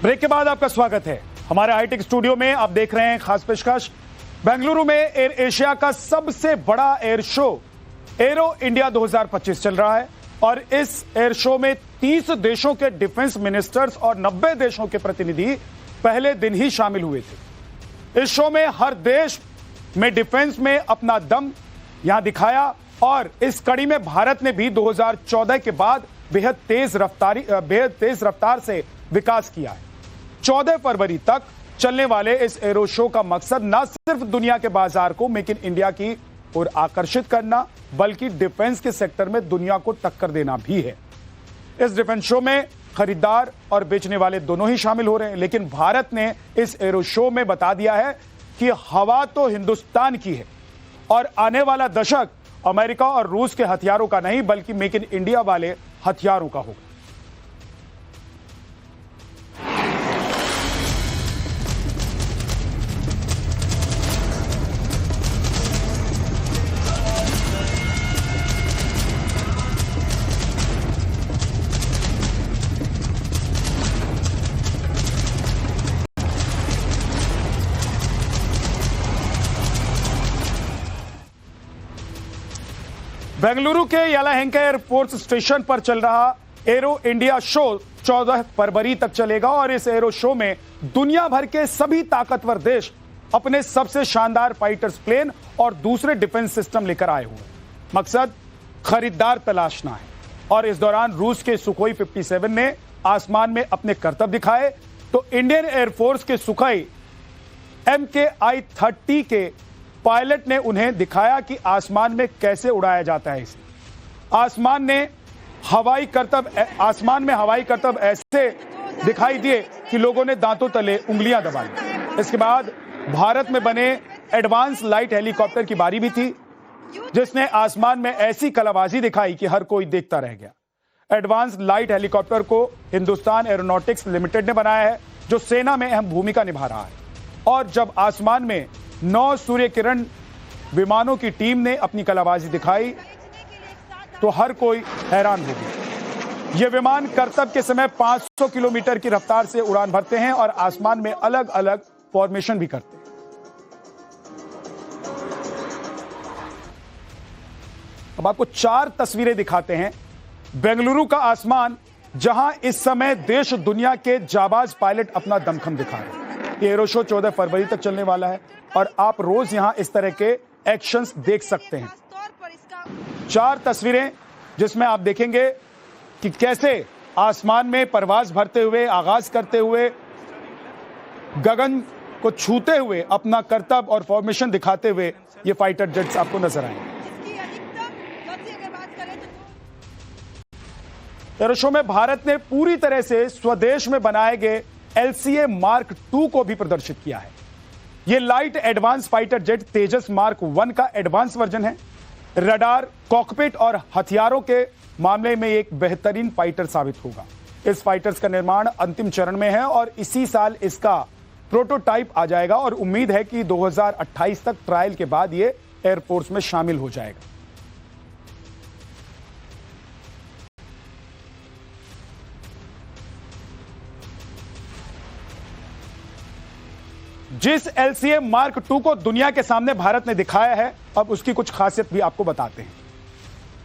Break के बाद आपका स्वागत है हमारे हाईटेक स्टूडियो में। आप देख रहे हैं खास पेशकश। बेंगलुरु में एयर एशिया का सबसे बड़ा एयर शो एरो इंडिया 2025 चल रहा है और इस एयर शो में 30 देशों के डिफेंस मिनिस्टर्स और 90 देशों के प्रतिनिधि पहले दिन ही शामिल हुए थे। इस शो में हर देश में डिफेंस में अपना दम यहां दिखाया और इस कड़ी में भारत ने भी 2014 के बाद बेहद तेज रफ्तार से विकास किया है। 14 फरवरी तक चलने वाले इस एरो शो का मकसद न सिर्फ दुनिया के बाजार को मेक इन इंडिया की ओर आकर्षित करना बल्कि डिफेंस के सेक्टर में दुनिया को टक्कर देना भी है। इस डिफेंस शो में खरीदार और बेचने वाले दोनों ही शामिल हो रहे हैं, लेकिन भारत ने इस एरो शो में बता दिया है कि हवा तो हिंदुस्तान की है और आने वाला दशक अमेरिका और रूस के हथियारों का नहीं बल्कि मेक इन इंडिया वाले हथियारों का होगा। बेंगलुरु के येलाहंका एयरफोर्स स्टेशन पर चल रहा एरो इंडिया शो 14 फरवरी तक चलेगा और इस एरो शो में दुनिया भर के सभी ताकतवर देश अपने सबसे शानदार फाइटर्स प्लेन और दूसरे डिफेंस सिस्टम लेकर आए हुए हैं। मकसद खरीदार तलाशना है और इस दौरान रूस के सुखोई 57 ने आसमान में अपने करतब दिखाए तो इंडियन एयरफोर्स के सुखोई MKI-30 के पायलट ने उन्हें दिखाया कि आसमान में कैसे उड़ाया जाता है। आसमान में हवाई करतब ऐसे दिखाई दिए कि लोगों ने दांतों तले उंगलियां दबा ली। इसके बाद भारत में बने एडवांस लाइट हेलीकॉप्टर की बारी भी थी, जिसने आसमान में ऐसी कलाबाजी दिखाई कि हर कोई देखता रह गया। एडवांस लाइट हेलीकॉप्टर को हिंदुस्तान एरोनॉटिक्स लिमिटेड ने बनाया है, जो सेना में अहम भूमिका निभा रहा है। और जब आसमान में 9 सूर्य किरण विमानों की टीम ने अपनी कलाबाजी दिखाई तो हर कोई हैरान हो गया। ये विमान करतब के समय 500 किलोमीटर की रफ्तार से उड़ान भरते हैं और आसमान में अलग अलग फॉर्मेशन भी करते हैं। अब आपको 4 तस्वीरें दिखाते हैं बेंगलुरु का आसमान, जहां इस समय देश दुनिया के जाबाज पायलट अपना दमखम दिखा रहे हैं। एरो शो 14 फरवरी तक चलने वाला है और आप रोज यहां इस तरह के एक्शंस देख सकते हैं। 4 तस्वीरें जिसमें आप देखेंगे कि कैसे आसमान में परवाज भरते हुए, आगाज करते हुए, गगन को छूते हुए अपना करतब और फॉर्मेशन दिखाते हुए ये फाइटर जेट्स आपको नजर आएंगे। एरो शो में भारत ने पूरी तरह से स्वदेश में बनाए गए LCA Mark II को भी प्रदर्शित किया है। यह light advance fighter jet Tejas Mark I का एडवांस वर्जन है। रडार, कॉकपिट और हथियारों के मामले में एक बेहतरीन फाइटर साबित होगा। इस फाइटर्स का निर्माण अंतिम चरण में है और इसी साल इसका प्रोटोटाइप आ जाएगा और उम्मीद है कि 2028 तक ट्रायल के बाद यह एयरफोर्स में शामिल हो जाएगा। जिस LCA Mark II को दुनिया के सामने भारत ने दिखाया है, अब उसकी कुछ खासियत भी आपको बताते हैं।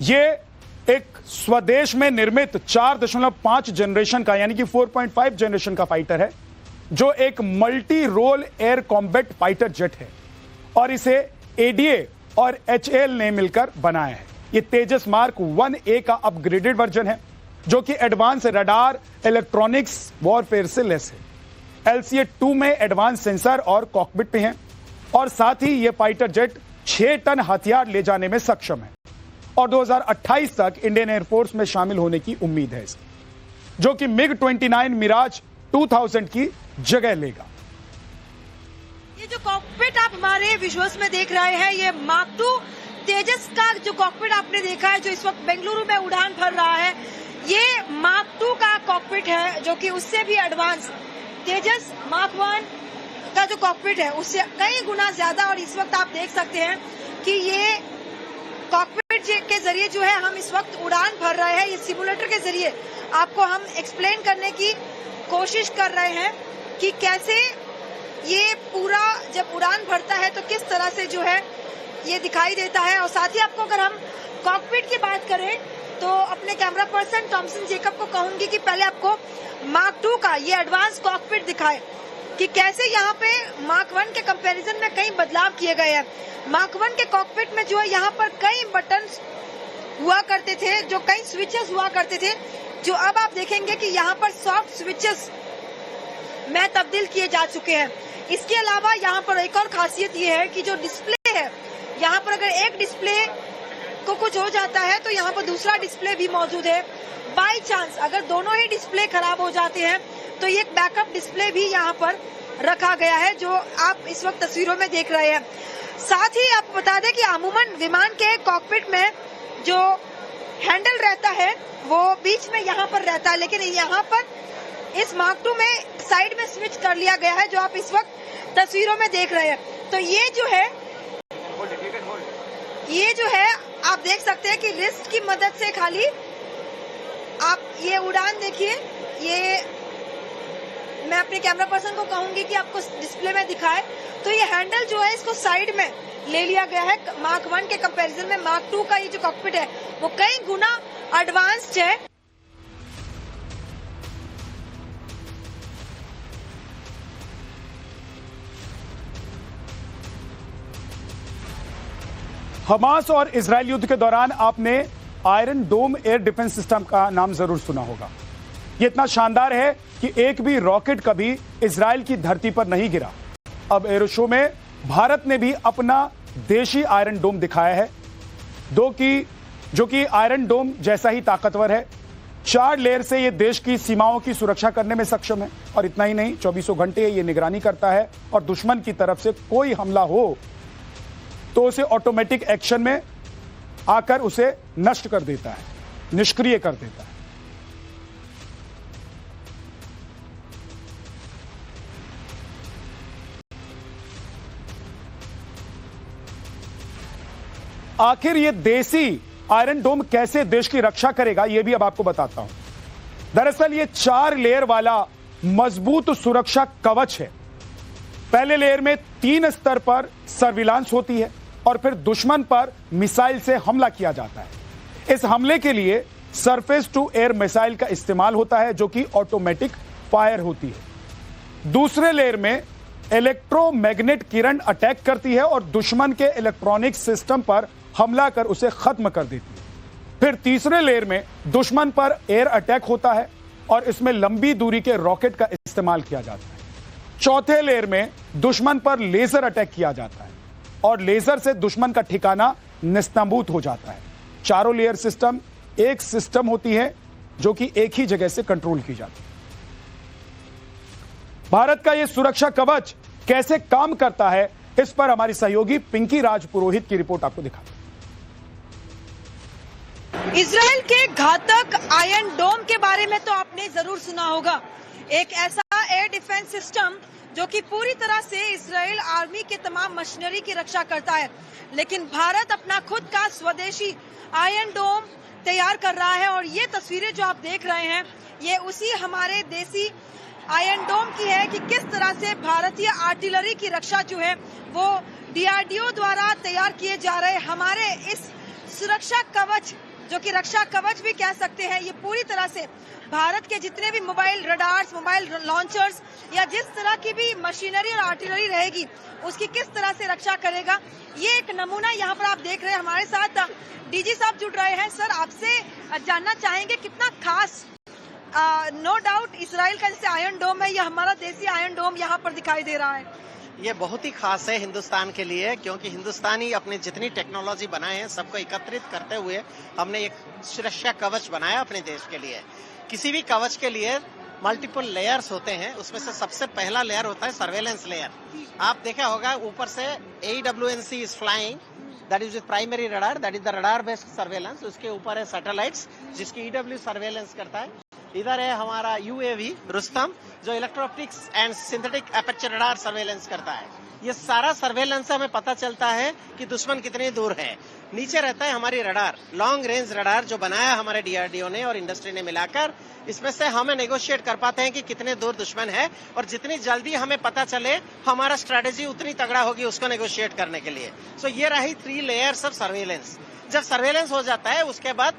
यह एक स्वदेश में निर्मित 4.5 जनरेशन का यानी कि 4.5 जनरेशन का फाइटर है, जो एक multi role air combat fighter jet है और इसे ADA और HAL ने मिलकर बनाया है। यह तेजस Mark I का अपग्रेडेड वर्जन है, जो कि एडवांस रडार, इलेक्ट्रॉनिक्स, वॉरफेयर से लेस है। LCA 2 में एडवांस सेंसर और कॉकपिट भी हैं और साथ ही यह फाइटर जेट 6 टन हथियार ले जाने में सक्षम है और 2028 तक इंडियन एयरफोर्स में शामिल होने की उम्मीद है इसकी, जो कि MiG-29 मिराज 2000 की जगह लेगा। ये जो कॉकपिट आप हमारे विजुअल्स में देख रहे हैं, ये Mark II तेजस का जो कॉकपिट आपने देखा है, जो इस वक्त बेंगलुरु में उड़ान भर रहा है, ये Mark II का कॉकपिट है, जो कि उससे भी एडवांस तेजस Mark I का जो कॉकपिट है उससे कई गुना ज्यादा। और इस वक्त आप देख सकते हैं कि ये कॉकपिट के जरिए जो है हम इस वक्त उड़ान भर रहे हैं। ये सिमुलेटर के जरिए आपको हम एक्सप्लेन करने की कोशिश कर रहे हैं कि कैसे ये पूरा जब उड़ान भरता है तो किस तरह से जो है ये दिखाई देता है। और साथ ही आपको अगर हम कॉकपिट की बात करें तो अपने कैमरा पर्सन टॉमसन जेकब को कहूंगी कि पहले आपको मार्क 2 का ये एडवांस कॉकपिट दिखाए कि कैसे यहाँ पे मार्क 1 के कंपैरिजन में कई बदलाव किए गए हैं। मार्क 1 के कॉकपिट में जो है यहाँ पर कई बटन हुआ करते थे, जो कई स्विचेस हुआ करते थे, जो अब आप देखेंगे कि यहाँ पर सॉफ्ट स्विचेस में तब्दील किए जा चुके हैं। इसके अलावा यहाँ पर एक और खासियत ये है कि जो डिस्प्ले है, यहाँ पर अगर एक डिस्प्ले को कुछ हो जाता है तो यहाँ पर दूसरा डिस्प्ले भी मौजूद है। बाई चांस अगर दोनों ही डिस्प्ले खराब हो जाते हैं तो ये एक बैकअप डिस्प्ले भी यहाँ पर रखा गया है, जो आप इस वक्त तस्वीरों में देख रहे हैं। साथ ही आपको बता दें कि अमूमन विमान के कॉकपिट में जो हैंडल रहता है वो बीच में यहाँ पर रहता है, लेकिन यहाँ पर इस मार्क 2 में साइड में स्विच कर लिया गया है, जो आप इस वक्त तस्वीरों में देख रहे हैं। तो ये जो है आप देख सकते हैं कि रिस्ट की मदद से खाली आप ये उड़ान देखिए। ये मैं अपने कैमरा पर्सन को कहूंगी कि आपको डिस्प्ले में दिखाए। तो ये हैंडल जो है इसको साइड में ले लिया गया है। मार्क 1 के कंपैरिजन में मार्क 2 का ये जो कॉकपिट है वो कई गुना एडवांस्ड है। हमास और इजरायल युद्ध के दौरान आपने आयरन डोम एयर डिफेंस सिस्टम का नाम जरूर सुना होगा। ये इतना शानदार है कि एक भी रॉकेट कभी इजरायल की धरती पर नहीं गिरा। अब एरो शो में भारत ने भी अपना देशी आयरन डोम दिखाया है, जो कि आयरन डोम जैसा ही ताकतवर है। 4 लेयर से ये देश की सीमाओं की सुरक्षा करने में सक्षम है। और इतना ही नहीं, 24 घंटे ये निगरानी करता है और दुश्मन की तरफ से कोई हमला हो तो उसे ऑटोमेटिक एक्शन में आकर उसे नष्ट कर देता है, निष्क्रिय कर देता है। आखिर ये देसी आयरन डोम कैसे देश की रक्षा करेगा, यह भी अब आपको बताता हूं। दरअसल ये 4 लेयर वाला मजबूत सुरक्षा कवच है। पहले लेयर में 3 स्तर पर सर्विलांस होती है और फिर दुश्मन पर मिसाइल से हमला किया जाता है। इस हमले के लिए सरफेस टू एयर मिसाइल का इस्तेमाल होता है, जो कि ऑटोमेटिक फायर होती है। दूसरे लेयर में इलेक्ट्रोमैग्नेट किरण अटैक करती है और दुश्मन के इलेक्ट्रॉनिक सिस्टम पर हमला कर उसे खत्म कर देती है। फिर तीसरे लेयर में दुश्मन पर एयर अटैक होता है और इसमें लंबी दूरी के रॉकेट का इस्तेमाल किया जाता है। चौथे लेयर में दुश्मन पर लेजर अटैक किया जाता है और लेजर से दुश्मन का ठिकाना निस्तंभूत हो जाता है। चारों लेयर सिस्टम एक सिस्टम होती है जो कि एक ही जगह से कंट्रोल की जाती है। भारत का यह सुरक्षा कवच कैसे काम करता है, इस पर हमारी सहयोगी पिंकी राज पुरोहित की रिपोर्ट आपको दिखाते हैं। इजराइल के घातक आयरन डोम के बारे में तो आपने जरूर सुना होगा। एक ऐसा एयर डिफेंस सिस्टम जो कि पूरी तरह से इजराइल आर्मी के तमाम मशीनरी की रक्षा करता है, लेकिन भारत अपना खुद का स्वदेशी आयरन डोम तैयार कर रहा है। और ये तस्वीरें जो आप देख रहे हैं ये उसी हमारे देसी आयरन डोम की है कि किस तरह से भारतीय आर्टिलरी की रक्षा जो है वो DRDO द्वारा तैयार किए जा रहे हमारे इस सुरक्षा कवच, जो कि रक्षा कवच भी कह सकते हैं, ये पूरी तरह से भारत के जितने भी मोबाइल रडार्स, मोबाइल लॉन्चर्स या जिस तरह की भी मशीनरी और आर्टिलरी रहेगी उसकी किस तरह से रक्षा करेगा, ये एक नमूना यहाँ पर आप देख रहे हैं। हमारे साथ DG साहब जुड़ रहे हैं। सर, आपसे जानना चाहेंगे कितना खास, नो डाउट इजराइल का जैसे आयरन डोम है, ये हमारा देसी आयरन डोम यहाँ पर दिखाई दे रहा है। ये बहुत ही खास है हिंदुस्तान के लिए, क्योंकि हिंदुस्तानी अपनी जितनी टेक्नोलॉजी बनाए हैं सबको एकत्रित करते हुए हमने एक सुरक्षा कवच बनाया अपने देश के लिए। किसी भी कवच के लिए मल्टीपल लेयर्स होते हैं, उसमें से सबसे पहला लेयर होता है सर्वेलेंस लेयर। आप देखा होगा ऊपर से AWNC is flying, that is primary radar, that is the radar based surveillance. उसके ऊपर है सैटेलाइट्स जिसकी EW सर्वेलेंस करता है। इधर है हमारा UAV रुस्तम जो electro optics and synthetic aperture radar surveillance करता है। ये सारा सर्वेलेंस से हमें पता चलता है कि दुश्मन कितनी दूर है। नीचे रहता है हमारी रडार, लॉन्ग रेंज रडार जो बनाया हमारे डीआरडीओ ने और इंडस्ट्री ने मिलाकर। इसमें से हमें नेगोशिएट कर पाते हैं कि कितने दूर दुश्मन है, और जितनी जल्दी हमें पता चले हमारा स्ट्रेटेजी उतनी तगड़ा होगी उसको नेगोशिएट करने के लिए। सो ये रही 3 लेयर्स ऑफ सर्वेलेंस। जब सर्वेलेंस हो जाता है उसके बाद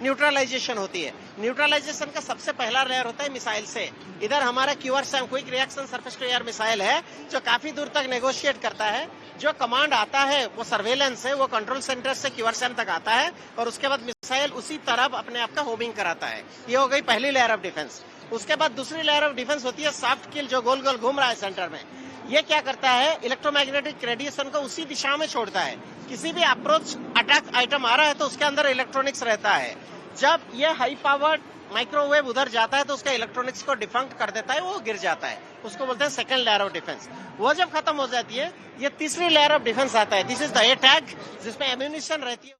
न्यूट्रलाइजेशन होती है। न्यूट्रलाइजेशन का सबसे पहला लेयर होता है मिसाइल से। इधर हमारा QRSAM quick reaction surface to air missile है जो काफी दूर तक नेगोशिएट करता है। जो कमांड आता है वो सर्वेलेंस है, वो कंट्रोल सेंटर से QRSAM तक आता है और उसके बाद मिसाइल उसी तरफ अपने आप का होमिंग कराता है। ये हो गई पहली लेयर ऑफ डिफेंस। उसके बाद दूसरी लेयर ऑफ डिफेंस होती है सॉफ्ट किल, जो गोल गोल घूम रहा है सेंटर में। ये क्या करता है, इलेक्ट्रोमैग्नेटिक रेडिएशन को उसी दिशा में छोड़ता है। किसी भी अप्रोच अटैक आइटम आ रहा है तो उसके अंदर इलेक्ट्रॉनिक्स रहता है। जब ये हाई पावर्ड माइक्रोवेव उधर जाता है तो उसका इलेक्ट्रॉनिक्स को डिफंक्ट कर देता है, वो गिर जाता है। उसको बोलते हैं सेकंड लेयर ऑफ डिफेंस। वो जब खत्म हो जाती है ये तीसरी लेयर ऑफ डिफेंस आता है। This is the A tag, जिसमें एम्यूनिशन रहती है।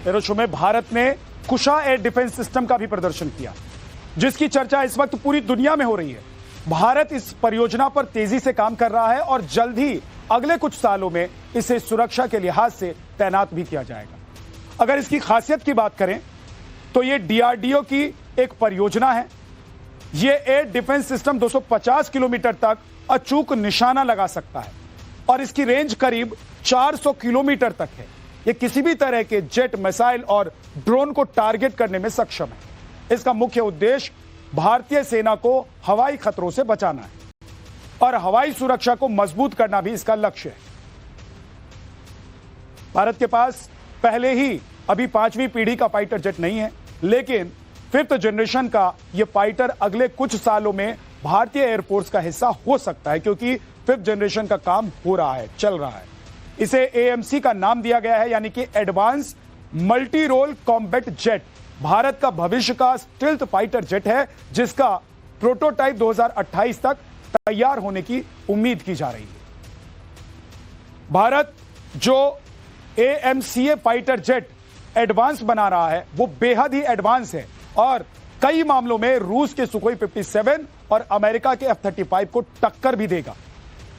एरो शो में भारत ने कुशा एयर डिफेंस सिस्टम का भी प्रदर्शन किया, जिसकी चर्चा इस वक्त पूरी दुनिया में हो रही है। भारत इस परियोजना पर तेजी से काम कर रहा है और जल्द ही अगले कुछ सालों में इसे सुरक्षा के लिहाज से तैनात भी किया जाएगा। अगर इसकी खासियत की बात करें तो यह डीआरडीओ की एक परियोजना है। यह एयर डिफेंस सिस्टम 250 किलोमीटर तक अचूक निशाना लगा सकता है और इसकी रेंज करीब 400 किलोमीटर तक है। यह किसी भी तरह के जेट, मिसाइल और ड्रोन को टारगेट करने में सक्षम है। इसका मुख्य उद्देश्य भारतीय सेना को हवाई खतरों से बचाना है और हवाई सुरक्षा को मजबूत करना भी इसका लक्ष्य है। भारत के पास पहले ही अभी 5वीं पीढ़ी का फाइटर जेट नहीं है, लेकिन 5th जनरेशन का यह फाइटर अगले कुछ सालों में भारतीय एयरफोर्स का हिस्सा हो सकता है, क्योंकि 5th जनरेशन का काम हो रहा है, चल रहा है। इसे AMC का नाम दिया गया है, यानी कि advance multi role combat jet. Bharat का भविष्य का स्टील्थ फाइटर जेट है, जिसका प्रोटोटाइप 2028 तक तैयार होने की उम्मीद की जा रही है। भारत जो AMCA फाइटर जेट एडवांस बना रहा है वो बेहद ही एडवांस है और कई मामलों में रूस के सुखोई 57 और अमेरिका के F-35 को टक्कर भी देगा।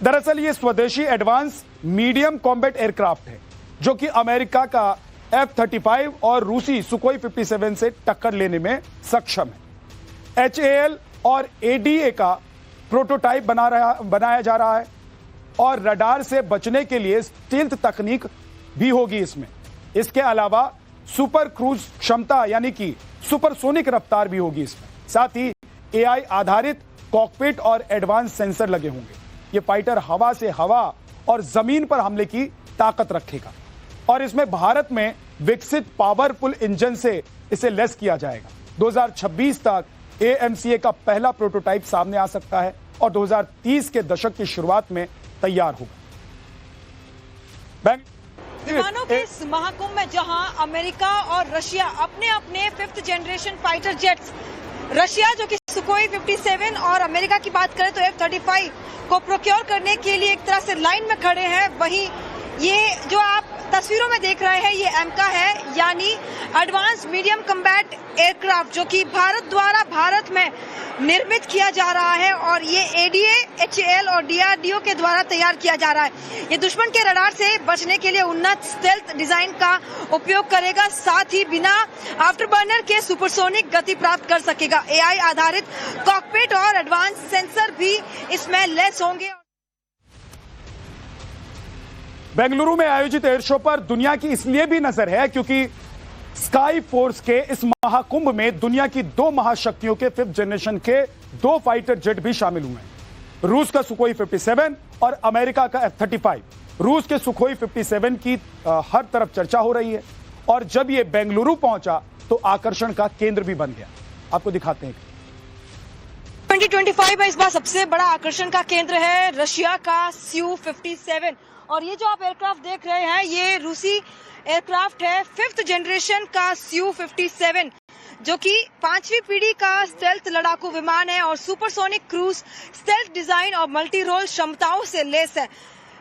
दरअसल ये स्वदेशी एडवांस मीडियम कॉम्बैट एयरक्राफ्ट है जो कि अमेरिका का F-35 और रूसी सुखोई 57 से टक्कर लेने में सक्षम है। HAL और ADA का प्रोटोटाइप बनाया जा रहा है और रडार से बचने के लिए स्टील्थ तकनीक भी होगी इसमें। इसके अलावा सुपर क्रूज क्षमता यानी कि सुपरसोनिक रफ्तार भी होगी इसमें। साथ ही AI आधारित कॉकपिट और एडवांस सेंसर लगे होंगे। यह फाइटर हवा से हवा और जमीन पर हमले की ताकत रखेगा और इसमें भारत में विकसित पावरफुल इंजन से इसे लेस किया जाएगा। 2026 तक AMCA का पहला प्रोटोटाइप सामने आ सकता है और 2030 के दशक की शुरुआत में तैयार होगा। विमानों के इस महाकुंभ में जहां अमेरिका और रशिया अपने अपने 5th generation fighter jets, Russia जो कि सुखोई 57 और अमेरिका की बात करें तो F-35 को प्रोक्योर करने के लिए एक तरह से लाइन में खड़े हैं, वहीं ये जो आप तस्वीरों में देख रहे हैं ये AMCA है, यानी एडवांस मीडियम कॉम्बैट एयरक्राफ्ट, जो कि भारत द्वारा भारत में निर्मित किया जा रहा है और ये ADA, HAL और DRDO के द्वारा तैयार किया जा रहा है। ये दुश्मन के रडार से बचने के लिए उन्नत स्टेल्थ डिजाइन का उपयोग करेगा, साथ ही बिना आफ्टरबर्नर के सुपरसोनिक गति प्राप्त कर सकेगा। AI आधारित कॉकपिट और एडवांस सेंसर भी इसमें लेस होंगे। बेंगलुरु में आयोजित एयर शो पर दुनिया की इसलिए भी नजर है क्योंकि स्काई फोर्स के इस महाकुंभ में दुनिया की 2 महाशक्तियों के 5th जनरेशन के 2 फाइटर जेट भी शामिल हुए हैं। रूस का सुखोई 57 और अमेरिका का F-35। रूस के सुखोई 57 की हर तरफ चर्चा हो रही है और जब ये बेंगलुरु पहुंचा तो आकर्षण का केंद्र भी बन गया। आपको दिखाते हैं। 2025 में इस बार सबसे बड़ा आकर्षण का केंद्र है रशिया का Su-57 और ये जो आप एयरक्राफ्ट देख रहे हैं ये रूसी एयरक्राफ्ट है 5th जनरेशन का Su-57, जो कि 5वीं पीढ़ी का स्टेल्थ लड़ाकू विमान है और सुपरसोनिक क्रूज स्टेल्थ डिजाइन और मल्टी रोल क्षमताओं से लेस है।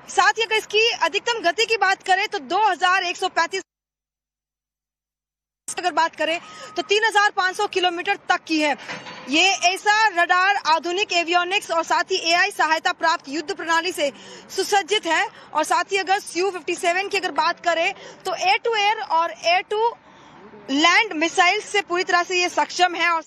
साथ ही अगर इसकी अधिकतम गति की बात करें तो 2135 अगर बात करें तो 3,500 किलोमीटर तक की है। ये ऐसा रडार आधुनिक एवियोनिक्स और साथ ही एआई सहायता प्राप्त युद्ध प्रणाली से सुसज्जित है। और साथ ही अगर Su-57 की अगर बात करें तो एयर टू एयर और एयर टू लैंड मिसाइल से पूरी तरह से ये सक्षम है। और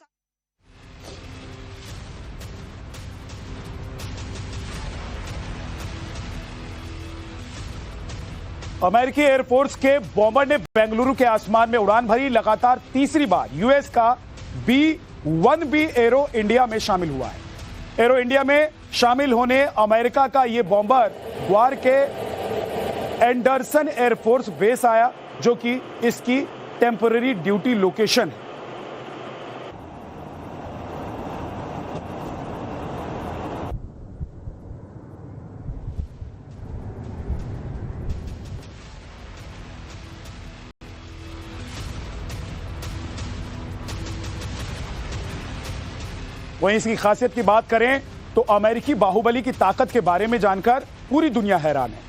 अमेरिकी एयरफोर्स के बॉम्बर ने बेंगलुरु के आसमान में उड़ान भरी। लगातार तीसरी बार यूएस का B-1B एरो इंडिया में शामिल हुआ है। एरो इंडिया में शामिल होने अमेरिका का यह बॉम्बर ग्वार के एंडरसन एयरफोर्स बेस आया, जो कि इसकी टेम्पररी ड्यूटी लोकेशन है। वहीं इसकी खासियत की बात करें तो अमेरिकी बाहुबली की ताकत के बारे में जानकर पूरी दुनिया हैरान है।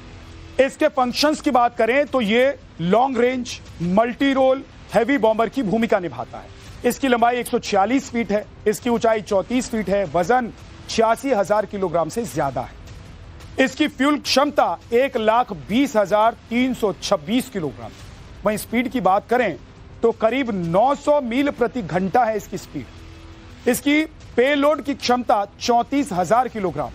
इसके फंक्शंस की बात करें तो ये long range multi role heavy bomber की भूमिका निभाता है। इसकी लंबाई 146 फीट है, इसकी ऊंचाई 34 फीट है, वजन 86,000 किलोग्राम से ज्यादा है। इसकी फ्यूल क्षमता 1,20,326 किलोग्राम। वहीं स्पीड की बात करें तो करीब 900 मील प्रति घंटा है इसकी स्पीड। इसकी पेलोड की क्षमता 34,000 किलोग्राम।